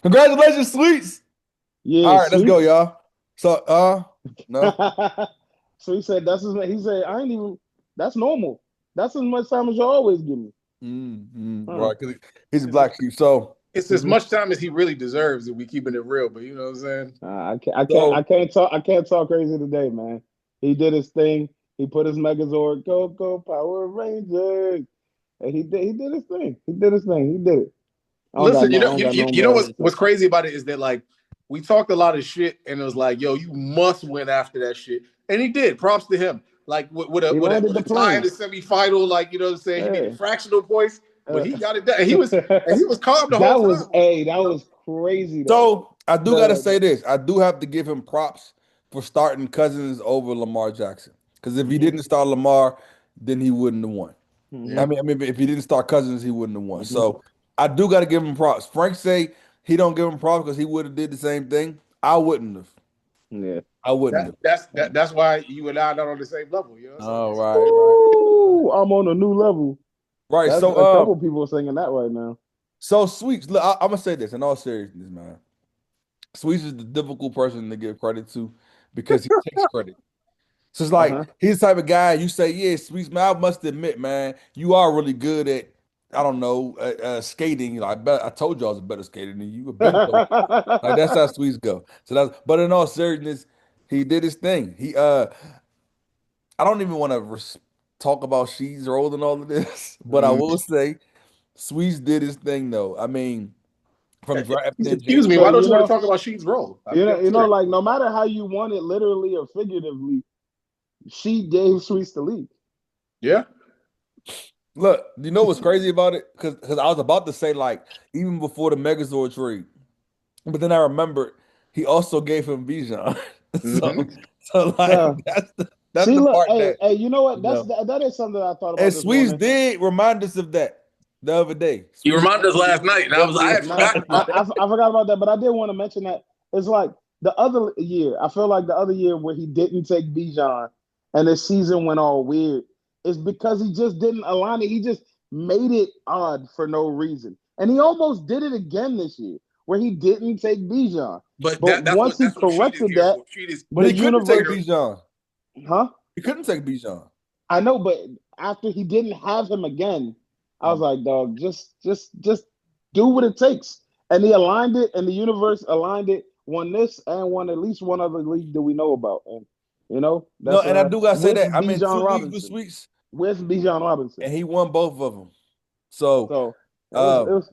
Congratulations, Sweets. Yeah, All right, let's go, sweets. y'all. So, no. So he said that's his. He said I ain't even. That's normal. That's as much time as you always give me. Huh. Right, because he's a It's, black sheep. So, it's as Hmm. much time as he really deserves if we keeping it real. But you know what I'm saying? I can't. I can't. I so can't talk. I can't talk crazy today, man. He did his thing. He put his Megazord. Go Power Rangers. And he did his thing. He did his thing. He did it. Listen, I don't got no you know more else to what's say. crazy about it is that like we talked a lot of shit, and it was like, yo, you must win after that shit, and he did. Props to him. Like He landed with the a tie in plane. the semifinal, like you know what I'm saying, he needed Yeah. fractional points, but Uh, he got it done. And he was calm the whole that was time. a that You know, was crazy though. So I do got to The say this. I do have to give him props for starting Cousins over Lamar Jackson. Because if he hmm didn't start Lamar, then he wouldn't have won. yeah. hmm I mean, if he didn't start Cousins, he wouldn't have won. hmm So I do got to give him props. Frank say he don't give him props because he would have did the same thing. I wouldn't have. Yeah. I wouldn't have. That's why you and I are not on the same level. You know what I'm Oh, saying? right, right, Ooh, I'm on a new level. right. That's a couple people singing that right now. So Sweets, look, I'm gonna say this in all seriousness, man. Sweets is the difficult person to give credit to because he takes credit. So it's like Uh-huh. he's the type of guy you say, yeah, Sweets, man. I must admit, man, you are really good at, I don't know, skating. Like, I told you I was a better skater than you. I've been told. Like that's how Sweets go. So that's. But in all seriousness, he did his thing. I don't even want to talk about She's role and all of this, but I Mm. will say Sweets did his thing though. I mean, from drafting Excuse James. me, So why don't you want to talk about Sheets' role? I'm curious. like no matter how you want it, literally or figuratively, she gave Sweets the lead. Yeah. Look, you know what's crazy about it? Because I was about to say like even before the Megazord trade, but then I remembered he also gave him Bijan. so Hmm. so like Uh, that's the look, part hey, that hey, you know you what? know. That is something I thought And about this Sweets morning. did remind us of that the other day. You Sweets reminded us last night, and I definitely had Nah, forgotten about that. I forgot about that, but I did want to mention that it's like the other year. I feel like the other year where he didn't take Bijan and the season went all weird is because he just didn't align it. He just made it odd for no reason, and he almost did it again this year where he didn't take Bijan. But But once he that's what Sheet is corrected here that, for. Sheet is but the he couldn't take later. universe, Bijan. huh? He couldn't take Bijan. I know, but after he didn't have him again, I was like, dog, just do what it takes. And he aligned it, and the universe aligned it. Won this and won at least one other league that we know about, and No, that's and I do gotta say with that. I'm in Bijan 2 leagues with Robinson, Sweets, with Bijan Robinson. and he won both of them. So, So um,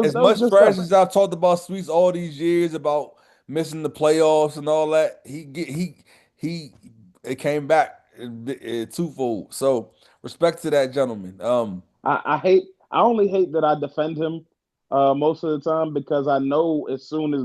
as that was much good trash stuff. as I've talked about Sweets all these years about missing the playoffs and all that, he it came back twofold. So, respect to that gentleman. I only hate that I defend him most of the time because I know as soon as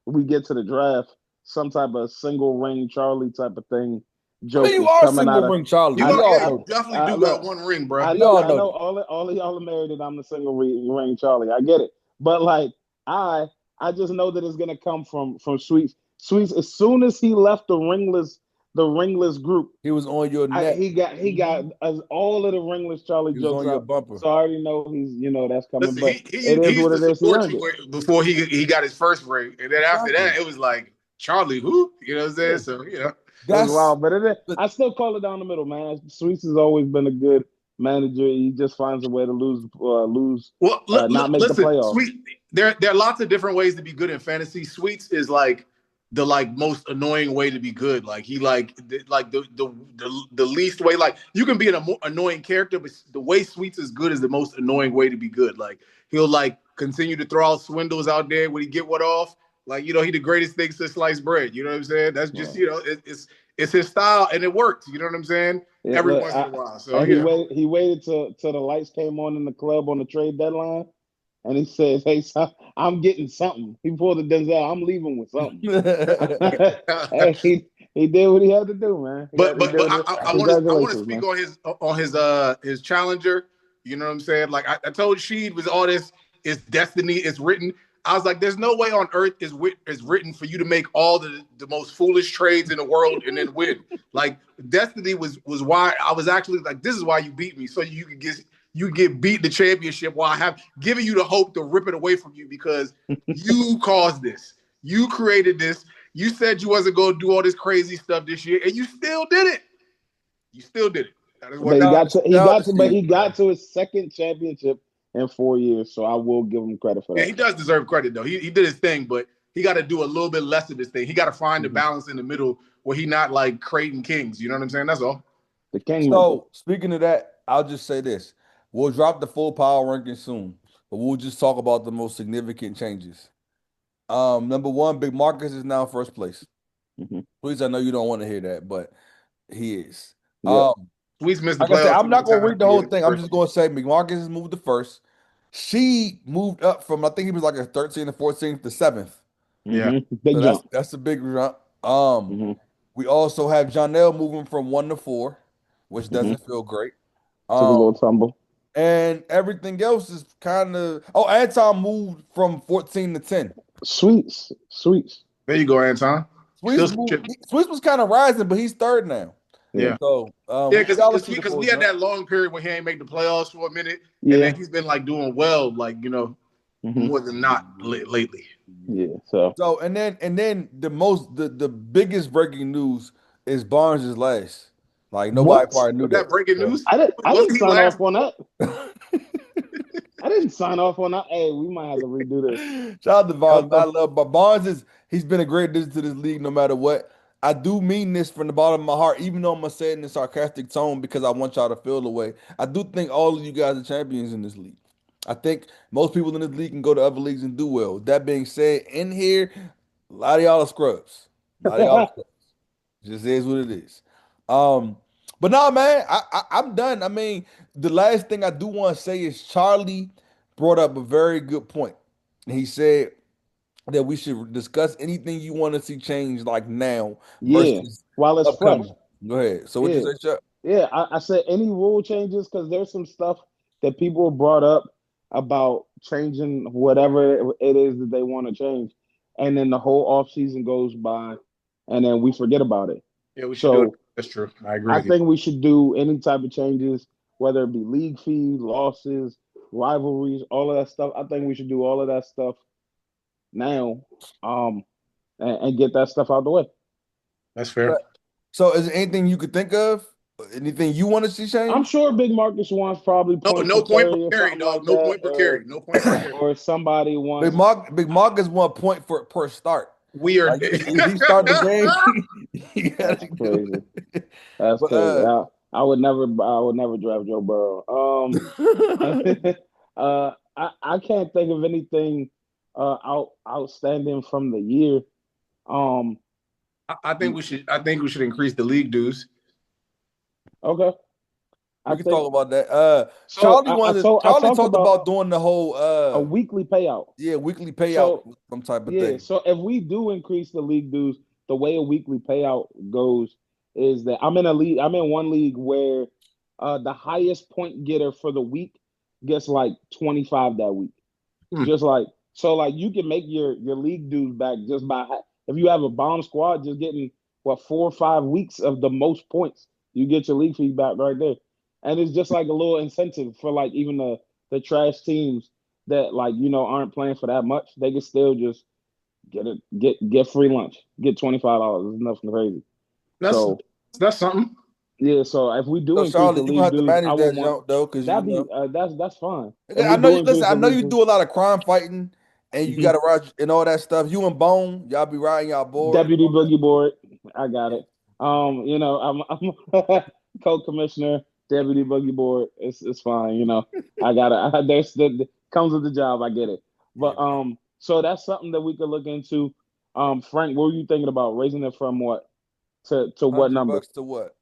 we get to the draft, some type of single ring Charlie type of thing I mean, joke you is are coming out single of. ring Charlie. You I We are, know, all yeah, know you that. definitely do look, got one ring, bro. We all I know know that. all of y'all are married and I'm the single ring Charlie. I get it, but like I I just know that it's gonna come from Sweets. Sweets as soon as he left the ringless group. He was on your neck. He got all of the ringless Charlie He was jokes on your out. bumper. So I already know that's coming. Listen, But it he is used what to it is. He support earned you it. before he got his first ring, and then after Exactly. that, it was like Charlie, who you know what I'm saying? Yeah, So it was That's wild. But but I still call it down the middle, man. Sweets has always been a good manager. He just finds a way to well, not make the listen, playoffs. Sweet. There are lots of different ways to be good in fantasy. Sweets is like the most annoying way to be good. Like he the least way. Like you can be an annoying character, but the way Sweets is good is the most annoying way to be good. Like he'll like continue to throw out swindles out there when he get one off. Like he the greatest thing since sliced bread. You know what I'm saying? That's just Well, it's his style and it works. You know what I'm saying? yeah, Every look, once in a while. So and he waited till the lights came on in the club on the trade deadline, and he says, "Hey, son, I'm getting something." He pulled the Denzel. I'm leaving with something. Hey, he did what he had to do, man. But He did what I want to Congratulations, speak man. on his challenger. You know what I'm saying? Like I told Sheed was all this is destiny. It's written. I was like, there's no way on earth is written for you to make all the most foolish trades in the world and then win. Like destiny was why I was actually like, this is why you beat me, so you get beat the championship while I have giving you the hope to rip it away from you because you caused this. You created this. You said you wasn't going to do all this crazy stuff this year, and you still did it. You still did it. That is what. But Shout out to he Steve, got man. to his second championship in 4 years. So I will give him credit for Yeah, that. he does deserve credit though. He did his thing, but he got to do a little bit less of this thing. He got to find the Mm-hmm. balance in the middle where he not like creating kings. You know what I'm saying? That's all. The Kingmaker. So speaking of that, I'll just say this: we'll drop the full power ranking soon, but we'll just talk about the most significant changes. Number one, Big Marcus is now first place. Mm-hmm. Please, I know you don't want to hear that, but he is. Yep. Um, Sweets missed the like I said, playoffs I'm too many not gonna times. read the whole thing. I'm just gonna say McMarcus has moved to first. She moved up from I think he was like a 13 or 14 to seventh. Yeah. Mm-hmm. Big So jump. that's a big jump. Um, Mm-hmm. we also have Janelle moving from 1 to 4, which Mm-hmm. doesn't feel great. Took a Um, little tumble. and everything else is kind of Anton moved from 14 to 10. Sweets. There you go, Anton. Still chipping. Swiss was kind of rising, but he's third now. Yeah. Yeah. So Yeah, y'all see the because full we had jump. that long period where he ain't make the playoffs for a minute, and Yeah. then he's been like doing well, like Mm-hmm. more than not lately. Yeah. So So and then the biggest breaking news is Barnes is last. Like nobody what? probably knew Was that that. breaking So. news? I Wasn't didn't he sign last? off on that. I didn't sign off on that. Hey, we might have to redo this. Shout out to Barnes. I Uh, love but Barnes he's been a great addition to this league no matter what. I do mean this from the bottom of my heart, even though I'm gonna say it in a sarcastic tone because I want y'all to feel the way. I do think all of you guys are champions in this league. I think most people in this league can go to other leagues and do well. That being said, in here, a lot of y'all are scrubs. A lot of y'all are scrubs. Just is what it is. Um, but no, man, I'm done. I mean, the last thing I do want to say is Charlie brought up a very good point. He said that we should discuss anything you want to see change like now yeah. versus While it's fresh. upcoming. Go ahead. So what you Yeah. say, Chuck? Yeah. I said any rule changes because there's some stuff that people brought up about changing whatever it is that they want to change. And then the whole off season goes by and then we forget about it. Yeah, we should do it. So That's true. I agree I with you. think we should do any type of changes, whether it be league fees, losses, rivalries, all of that stuff. I think we should do all of that stuff now, um, and get that stuff out the way. That's fair. So is there anything you could think of? Anything you want to see I'm change? sure Big Marcus wants probably No, point per no point per carry or carry, something dog. like No that, point per carry. No point per carry. or somebody Big wants. Mark, Big Mark is 1 point for per start. We are. Like if he start the game, he That's gotta do crazy. it. That's But crazy. I would never. I would never draft Joe Burrow. I can't think of anything outstanding from the year. Um, I think we should. I think we should increase the league dues. okay. I we can think talk about that. so. I Charlie talked talked about about doing the whole a weekly payout. weekly payout, So some type of yeah, thing. so if we do increase the league dues, the way a weekly payout goes is that I'm in a league. I'm in one league where the highest point getter for the week gets like 25 that week. Hmm. Just like so, like you can make your league dues back just by if you have a bomb squad, just getting what 4 or 5 weeks of the most points, you get your league fee back right there, and it's just like a little incentive for like even the trash teams that like aren't playing for that much, they can still just get free lunch, get $25. It's nothing crazy. That's So that's something. yeah, so if we do So increase Charlie, the you're gonna league have to dues, I manage would that want jump though, because that be that's fine. If I we know do you increase listen. I the know league you dues. do a lot of crime fighting, and you got Mhm. to ride and all that stuff. You and Bone, y'all be riding y'all board. Deputy Boogie Board. I got it. I'm co-commissioner, Deputy Boogie Board. It's fine. I got it. There's comes with the job. I get it. Yeah, But so that's something that we could look into. Frank, what were you thinking about raising it from what to what hundred number? bucks to what?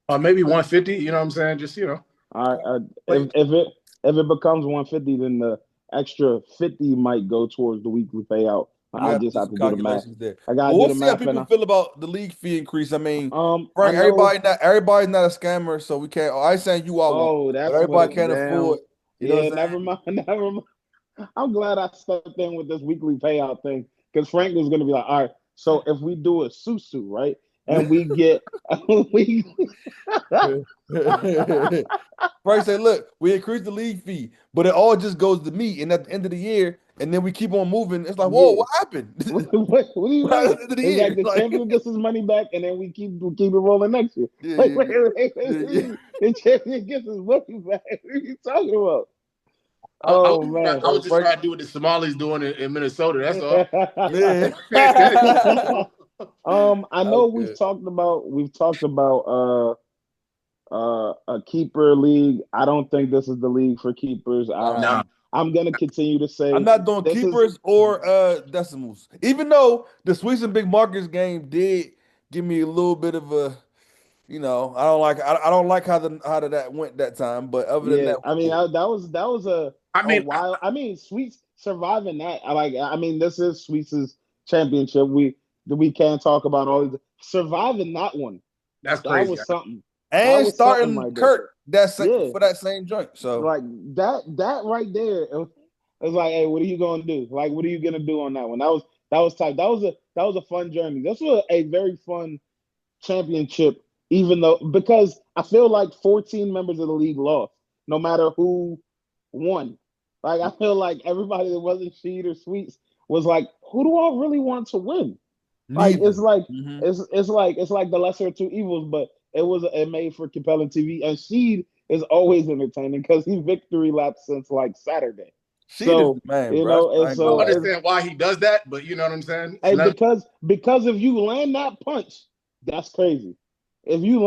Maybe 150. You know what I'm saying? Just All right. like If it becomes 150, then the extra 50 might go towards the weekly payout. We I have to just do have some to do the math. calculations there. I gotta But do we'll the see how math, and people feel about the league fee increase. I mean, I Frank, know. everybody's not a scammer, so we can't. I ain't saying you all won't, Oh, but that's what everybody it. can't Damn. afford. You know Yeah, what I'm never mind. Never mind. I'm glad I stepped in with this weekly payout thing because Frank was going to be like, all right, so if we do a susu, right? and we get we Frank say, look, we increased the league fee, but it all just goes to me. And at the end of the year, and then we keep on moving. It's like, whoa, yeah. what happened? What do you What happened mean? at the end of the It's like year? the Like, champion gets his money back, and then we keep it rolling next year. yeah, Like, yeah, wait, yeah, wait, wait, yeah, yeah. wait. The champion gets his money back. What are you talking about? I Oh was So just Frank, trying to do what the Somalis doing in Minnesota. That's all. yeah. I That was know we've good. talked about a keeper league. I don't think this is the league for keepers. Nah, I'm gonna continue to I'm say not doing this is keepers or decimals. Even though the Sweets and Big Markets game did give me a little bit of a, I don't like how that went that time. But other than yeah. that, I we mean, good. that was I a mean, while. I mean, Sweets surviving that. I mean, this is Sweets' championship. We can't talk about all these surviving that one. that's That crazy. was something. That And was something starting right there. Kurt Yeah, for that same joint. So like that right there. It was like, hey, what are you gonna do? Like, what are you gonna do on that one? That was tight. That was a fun journey. This was a very fun championship, even though because I feel like 14 members of the league lost, no matter who won. Like I feel like everybody that wasn't Sheed or Sweets was like, who do I really want to win? Like neither. Hmm. it's like the lesser of two evils, but it made for compelling TV. And Sheed is always entertaining because he victory laps since like Saturday. She is the So man, bro. I and ain't gonna I so lie. it's understand why he does that, but you know what I'm saying. It's hey not. because if you land that punch, that's crazy. If you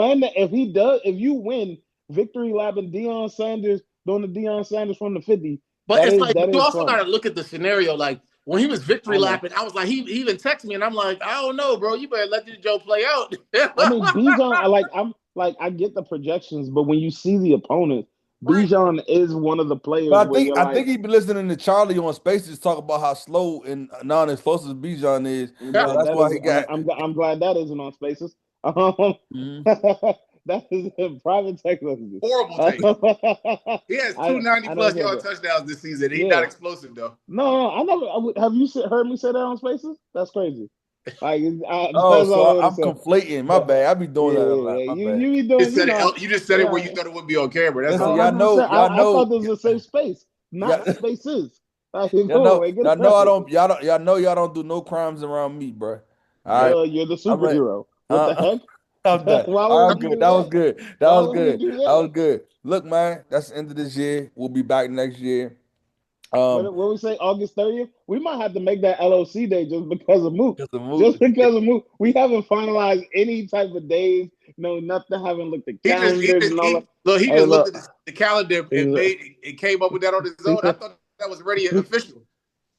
win victory lap and Deion Sanders doing the Deion Sanders from the 50, But that it's is like that you is also fun. got to look at the scenario. Like when he was victory I know. lapping, I was like, he even texted me, and I'm like, I don't know, bro. You better let this Joe play out. I mean, Bijan, I get the projections, but when you see the opponent, Right. Bijan is one of the players But where you're I like, think he been listening to Charlie on Spaces talk about how slow and non-explosive Bijan is. I'm So glad that's that why is he got. I'm glad that isn't on Spaces. Um, Mhm. that is in private text messages. Horrible take. He has two ninety I never plus said yard that. touchdowns this season. He's not Yeah, explosive though. no, I never. Have you heard me say that on Spaces? That's crazy. Like Oh, that's so all I would have I'm said. conflating. My But bad. I be doing yeah, that a yeah, lot. yeah. My You bad. you be You doing, said it. You just said it where you yeah. thought it would be on camera. That's Listen, all. 100%. I thought this was a safe space, y'all, not spaces. Like, y'all go know, away, get y'all it know I right. don't, y'all know y'all don't do no crimes around me, bro. All right, You're the I'm ready. superhero. What the Uh, heck? I'm done. Why All would right, we I'm good. do That was that? good. That Why was would we good. do That that? was good. Look, man, that's the end of this year. We'll be back next year. What we say, August 30th? We might have to make that LOC day just because of Mook. Just a move. Just because of Mook. We haven't finalized any type of days. No, nothing. Haven't looked at calendars and all that. He Hey, just looked look. at the calendar and came up with that on his own. I thought that was already official.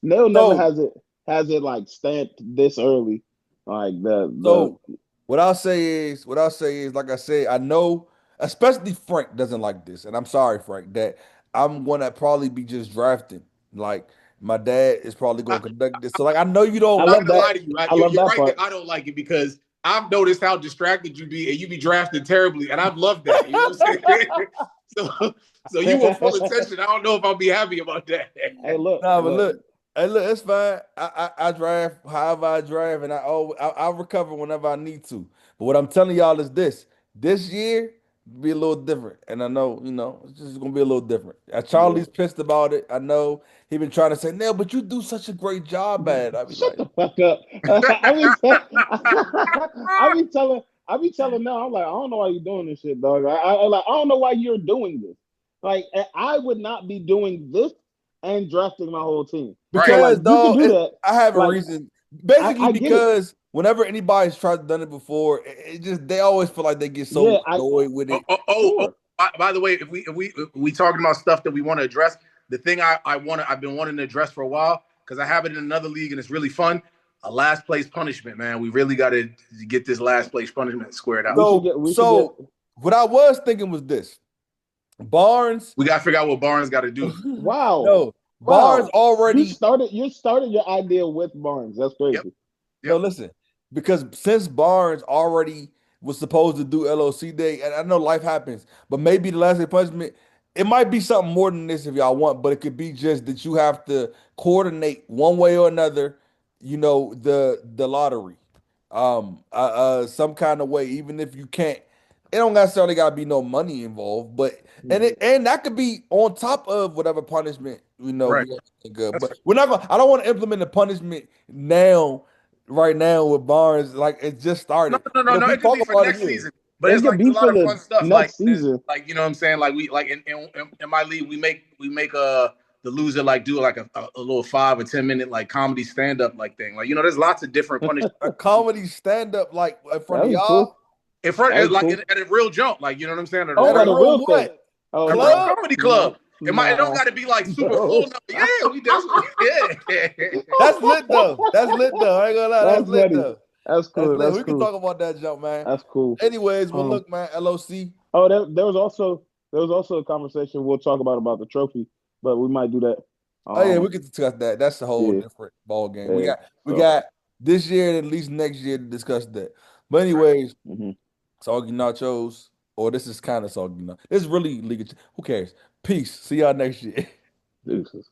Neil never So, has it like stamped this early. Like so what I'll say is, like I said, I know, especially Frank doesn't like this, and I'm sorry, Frank, that I'm gonna probably be just drafting. Like my dad is probably I, gonna conduct this. So, like, I know you I don't. I'm not love gonna that. lie to you. I love You're that right that part. I don't like it because I've noticed how distracted you be, and you be drafted terribly, and I've loved that. You know what I'm saying? So you want full attention. I don't know if I'll be happy about that. Hey, look, Nah, but look. look, hey, look, it's fine. I draft however I draft, and I'll recover whenever I need to. But what I'm telling y'all is this year be a little different, and I know it's just gonna be a little different. Yeah. Charlie's pissed about it. I know he been trying to say, Neil, but you do such a great job at it. I be Shut like, the fuck up. I be telling now, I'm like, I don't know why you're doing this shit, dog. I don't know why you're doing this. Like, I would not be doing this and drafting my whole team. So, Right. like, because you can dog, do that. I have a Like, reason. Basically, I get it. because whenever anybody's tried to done it before, it just they always feel like they get Yeah, so annoyed with Oh, it. oh, oh, oh. sure. By the way, if we talking about stuff that we want to address, the thing I've been wanting to address for a while because I have it in another league and it's really fun. A last place punishment, man. We really got to get this last place punishment squared out. We should get So what I was thinking was this: Barnes, We got to figure out what Barnes got to do. wow. no, Barnes Wow. already. You started your idea with Barnes. That's Yep, crazy. No, yep. listen, because since Barnes already was supposed to do LOC Day, and I know life happens, but maybe the last day punishment, it might be something more than this if y'all want, but it could be just that you have to coordinate one way or another, the lottery. some kind of way, even if you can't. It don't necessarily gotta be no money involved, but and that could be on top of whatever punishment Right. we have to think of. That's But we're not gonna. I don't want to implement the punishment now, right now with Barnes. Like it just no, started. no, no, But if no. we It could talk be for about it next here, season. But It it's could like a be lot for of the fun stuff. next season. Like you know what I'm saying. Like we like in my league, we make the loser like do like a little 5 or 10 minute like comedy stand up like thing. Like there's lots of different punishments a comedy stand up like in front That of was cool. y'all in front That was like cool. at a real jump. Like you know what I'm saying? Oh, at At a at a real real thing. what Oh a real no, club? comedy no, club. It don't nah, got to be like super full. no. No, yeah, we definitely yeah. That's lit though. That's lit though. I ain't gonna lie. That's That's lit funny. though. That's That's cool. lit. That's We can cool. talk about that jump, man. That's cool. Anyways, well, Um. look, man, LOC. Oh, there was also a conversation we'll talk about the trophy, but we might do that. Oh yeah, we Um. can discuss that. That's a whole Yeah. different ball game. We Yeah. got we So. got this year and at least next year to discuss that. But anyways, Mm-hmm. soggy nachos, or this is kind of soggy. This is really league. Who cares? Peace. See y'all next year. Deuces.